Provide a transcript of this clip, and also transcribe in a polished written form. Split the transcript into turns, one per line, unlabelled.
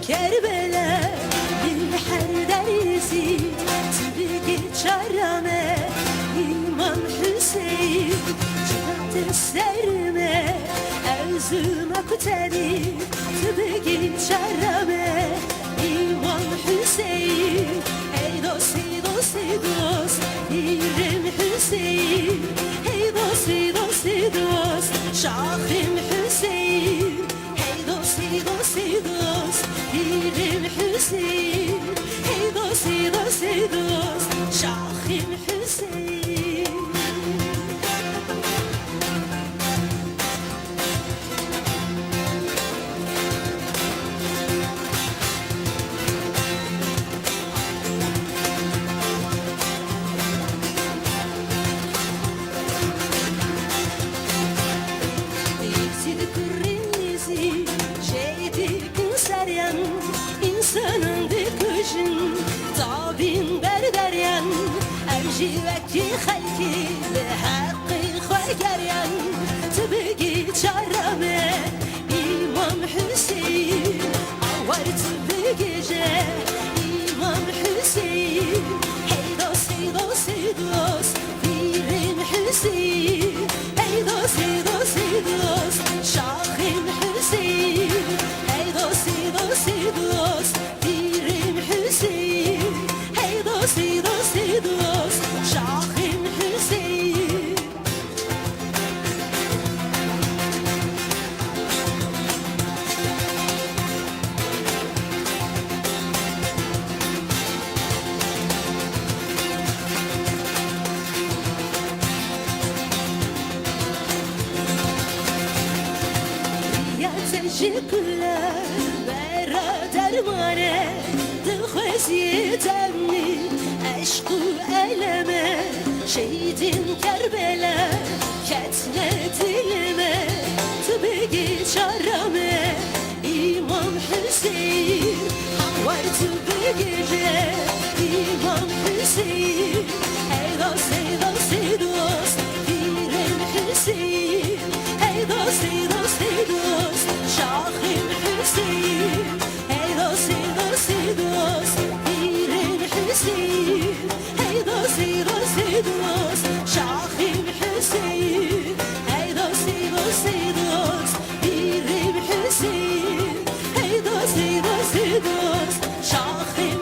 Kerbela bir her derisi Tıbıki çarame İmam Hüseyin Cihat serme Erzuma kuteri Tıbıki çarame İmam Hüseyin Hey dost, hey dost, hey dost İrim Hüseyin Hey dost, hey dost, hey dost Şahım Hüseyin Hey dost, hey dost, hey dost İrim Hüseyin Hey dost, hey dost, hey dost Şahım Hüseyin İnsanın dikişin tabin berderyen Erciveki halki ve hakkı khoygeryen Tıbıki çarame İmam Hüseyin Avar tıbıkice İmam Hüseyin Hey dost, hey dost, hey dost Birim Hüseyin Hey dost, hey dost, hey dost Şahım Hüseyin Hey dost, hey dost, hey dost Birim Hüseyin Hey dost, hey dost, hey dost Şahım Hüseyin Ya teşekkürler dermane Dıhvez yetemni Eşku eleme Şehidin Kerbela Ketlet ilme Tıbıki çarame İmam Hüseyin Var tıbıkice İmam Hüseyin Hey dost, hey dost, hey dost Birim Hüseyin Hey dost, hey dost, hey dost Şahım Hüseyin Hey dost, hey dost, hey dost Birim Hüseyin Hey dost, hey dost, hey dost Şahım Hüseyin Hey dost, hey dost, hey dost Birim Hüseyin Hey dost, hey dost, hey dost Şahım